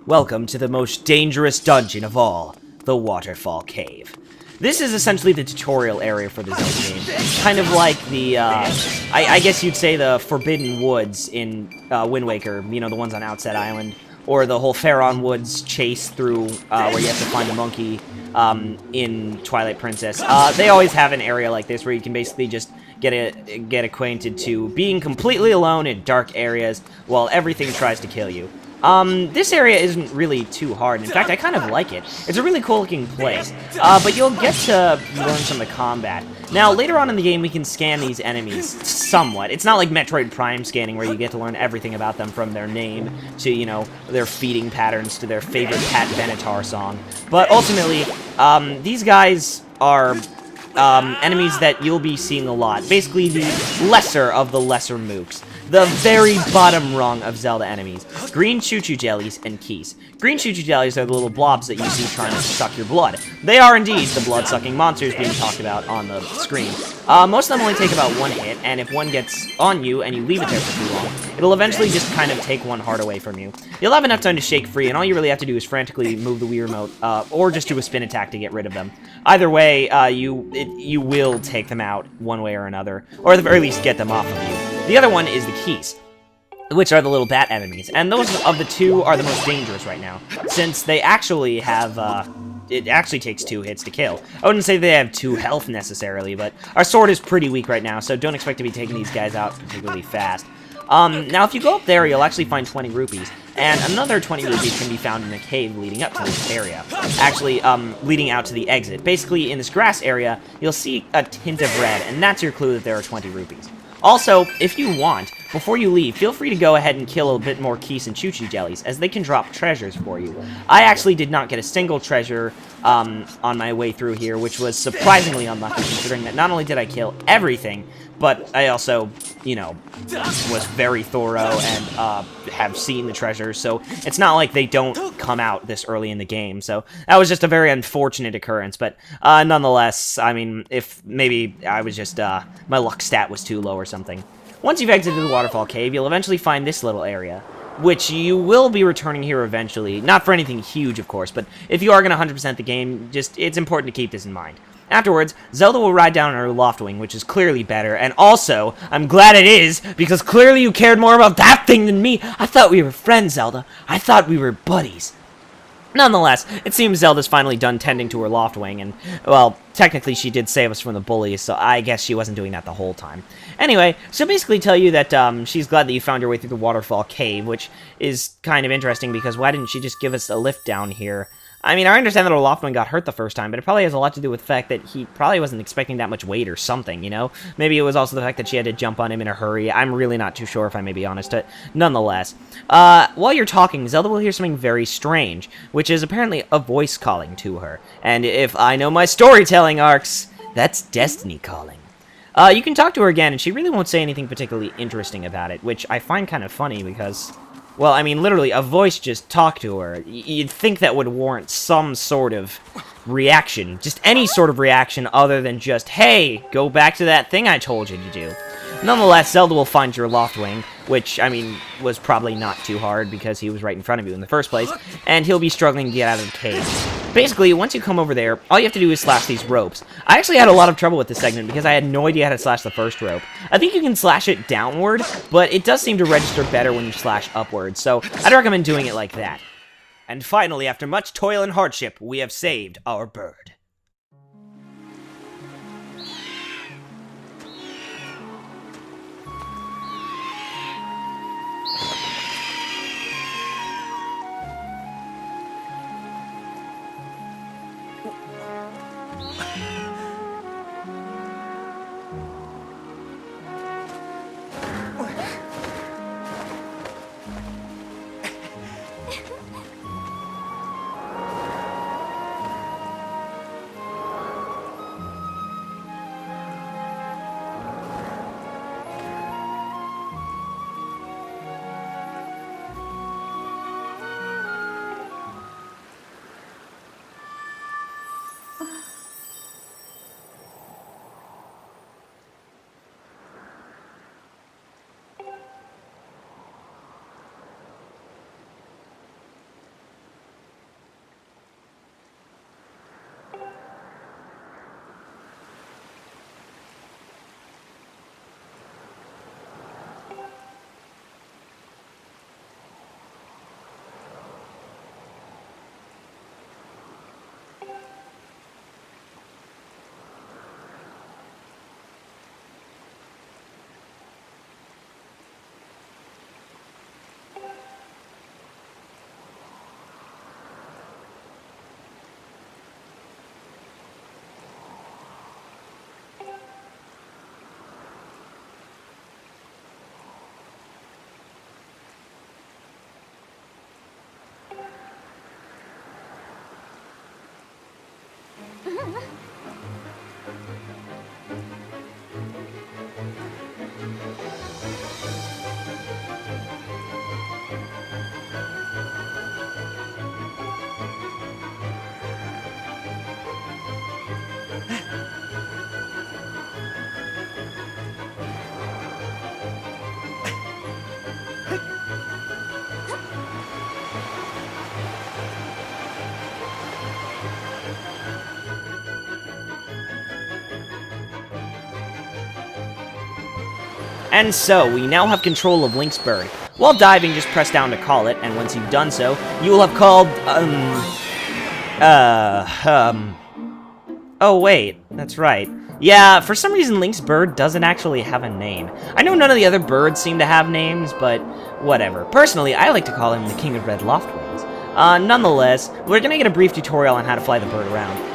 Welcome to the most dangerous dungeon of all, the Waterfall Cave. This is essentially the tutorial area for the Zelda game. Kind of like the, I guess you'd say the Forbidden Woods in Wind Waker, you know, the ones on Outset Island, or the whole Faron Woods chase through, where you have to find a monkey, in Twilight Princess. They always have an area like this where you can basically just get acquainted to being completely alone in dark areas while everything tries to kill you. This area isn't really too hard. In fact, I kind of like it. It's a really cool-looking place, but you'll get to learn some of the combat. Now, later on in the game, we can scan these enemies somewhat. It's not like Metroid Prime scanning, where you get to learn everything about them from their name to, you know, their feeding patterns to their favorite Pat Benatar song. But ultimately, these guys are enemies that you'll be seeing a lot. Basically, the lesser of the lesser mooks. The very bottom rung of Zelda enemies. Green choo-choo jellies and keys. Green choo-choo jellies are the little blobs that you see trying to suck your blood. They are indeed the blood-sucking monsters being talked about on the screen. Most of them only take about one hit, and if one gets on you and you leave it there for too long, it'll eventually just kind of take one heart away from you. You'll have enough time to shake free, and all you really have to do is frantically move the Wii Remote, or just do a spin attack to get rid of them. Either way, you will take them out one way or another, or at the very least get them off of you. The other one is the keys, which are the little bat enemies, and those of the two are the most dangerous right now, since they actually have, it actually takes 2 hits to kill. I wouldn't say they have 2 health necessarily, but our sword is pretty weak right now, so don't expect to be taking these guys out particularly fast. Now if you go up there, you'll actually find 20 rupees, and another 20 rupees can be found in a cave leading up to this area. Actually, leading out to the exit. Basically, in this grass area, you'll see a tint of red, and that's your clue that there are 20 rupees. Also, if you want, before you leave, feel free to go ahead and kill a bit more Keese and Choo-Choo Jellies, as they can drop treasures for you. I actually did not get a single treasure on my way through here, which was surprisingly unlucky, considering that not only did I kill everything, but I also, you know, was very thorough and have seen the treasures, so it's not like they don't come out this early in the game, so that was just a very unfortunate occurrence, but nonetheless, I mean, if maybe I was just, my luck stat was too low or something. Once you've exited the Waterfall Cave, you'll eventually find this little area, which you will be returning here eventually, not for anything huge, of course, but if you are going to 100% the game, it's important to keep this in mind. Afterwards, Zelda will ride down on her Loftwing, which is clearly better, and also, I'm glad it is, because clearly you cared more about that thing than me. I thought we were friends, Zelda. I thought we were buddies. Nonetheless, it seems Zelda's finally done tending to her Loftwing, and, well, technically she did save us from the bullies, so I guess she wasn't doing that the whole time. Anyway, she'll basically tell you that she's glad that you found your way through the Waterfall Cave, which is kind of interesting, because why didn't she just give us a lift down here? I mean, I understand that Loftwing got hurt the first time, but it probably has a lot to do with the fact that he probably wasn't expecting that much weight or something, you know? Maybe it was also the fact that she had to jump on him in a hurry. I'm really not too sure, if I may be honest, but nonetheless. While you're talking, Zelda will hear something very strange, which is apparently a voice calling to her. And if I know my storytelling arcs, that's Destiny calling. You can talk to her again, and she really won't say anything particularly interesting about it, which I find kind of funny because... well, I mean, literally, a voice just talked to her. You'd think that would warrant some sort of reaction. Just any sort of reaction other than just, hey, go back to that thing I told you to do. Nonetheless, Zelda will find your Loftwing, which, I mean, was probably not too hard because he was right in front of you in the first place, and he'll be struggling to get out of the cave. Basically, once you come over there, all you have to do is slash these ropes. I actually had a lot of trouble with this segment because I had no idea how to slash the first rope. I think you can slash it downward, but it does seem to register better when you slash upward, so I'd recommend doing it like that. And finally, after much toil and hardship, we have saved our bird. And so, we now have control of Link's bird. While diving, just press down to call it, and once you've done so, you will have called, Oh, wait, that's right. Yeah, for some reason, Link's bird doesn't actually have a name. I know none of the other birds seem to have names, but whatever. Personally, I like to call him the King of Red Loftwings. Nonetheless, we're gonna get a brief tutorial on how to fly the bird around.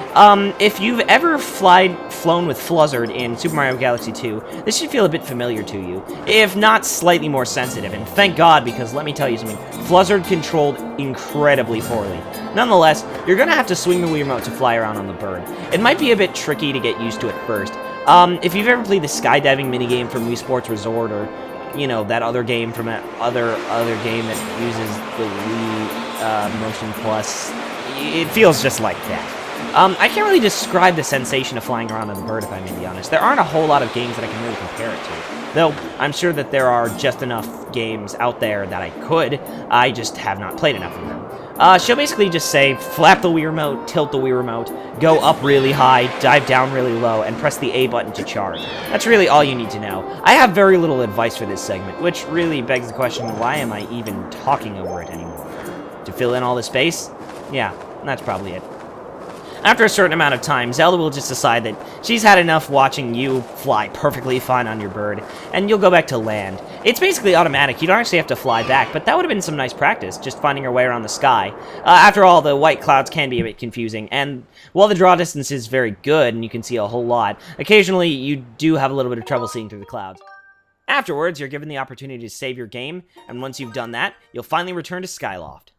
If you've ever flown with TLoZ in Super Mario Galaxy 2, this should feel a bit familiar to you, if not slightly more sensitive, and thank God, because let me tell you something, TLoZ controlled incredibly poorly. Nonetheless, you're gonna have to swing the Wii Remote to fly around on the bird. It might be a bit tricky to get used to at first. If you've ever played the skydiving minigame from Wii Sports Resort, or, you know, that other game from other game that uses the Wii Motion Plus, it feels just like that. I can't really describe the sensation of flying around on the bird, if I may be honest. There aren't a whole lot of games that I can really compare it to. Though, I'm sure that there are just enough games out there that I could. I just have not played enough of them. She'll basically just say, flap the Wii Remote, tilt the Wii Remote, go up really high, dive down really low, and press the A button to charge. That's really all you need to know. I have very little advice for this segment, which really begs the question, why am I even talking over it anymore? To fill in all the space? Yeah, that's probably it. After a certain amount of time, Zelda will just decide that she's had enough watching you fly perfectly fine on your bird, and you'll go back to land. It's basically automatic. You don't actually have to fly back, but that would have been some nice practice, just finding your way around the sky. After all, the white clouds can be a bit confusing, and while the draw distance is very good, and you can see a whole lot, occasionally you do have a little bit of trouble seeing through the clouds. Afterwards, you're given the opportunity to save your game, and once you've done that, you'll finally return to Skyloft.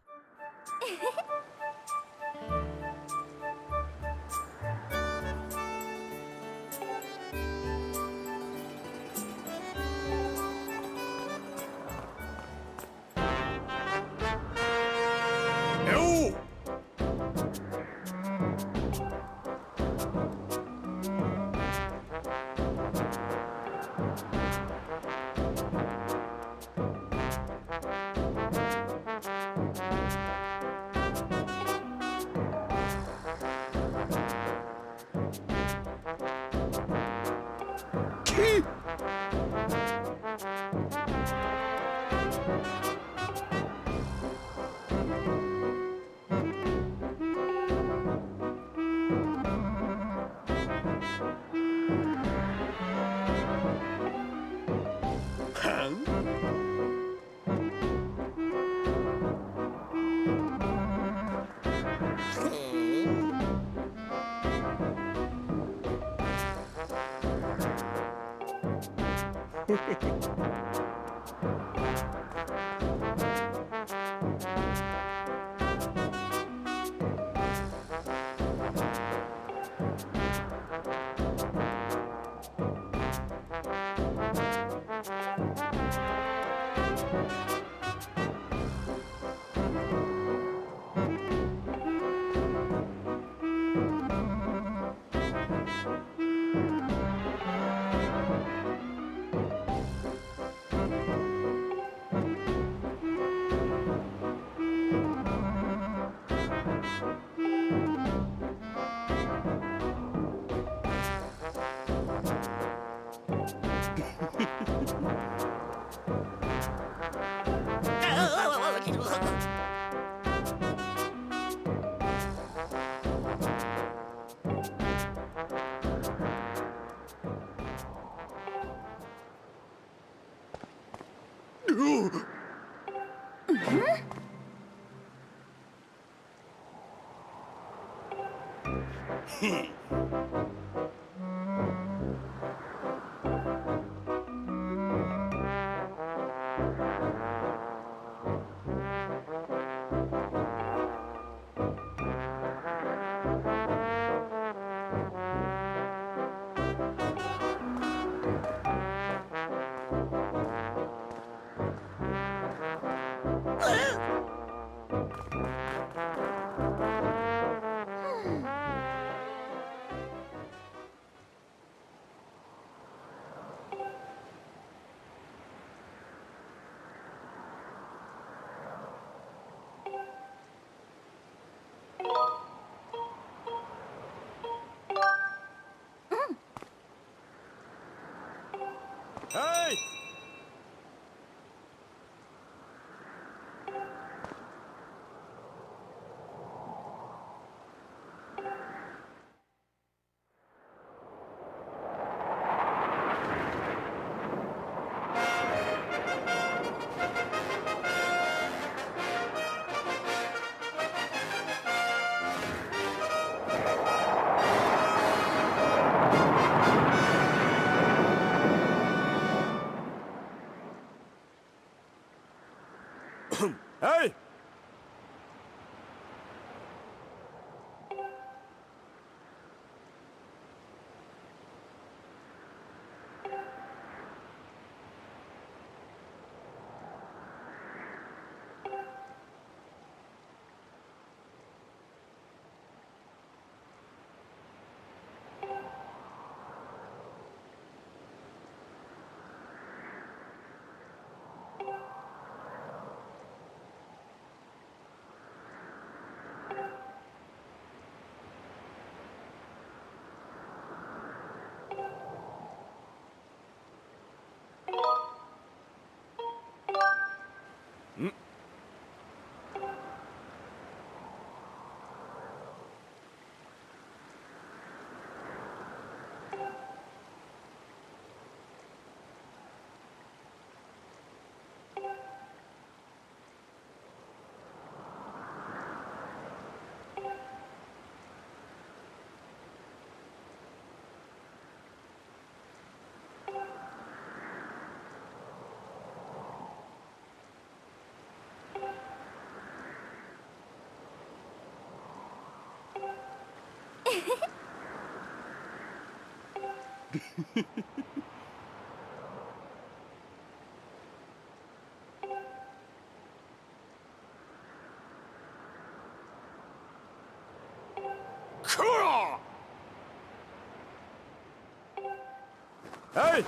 Hey!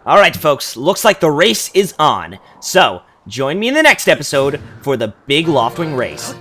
Alright, folks, looks like the race is on. So, join me in the next episode for the big Loftwing race.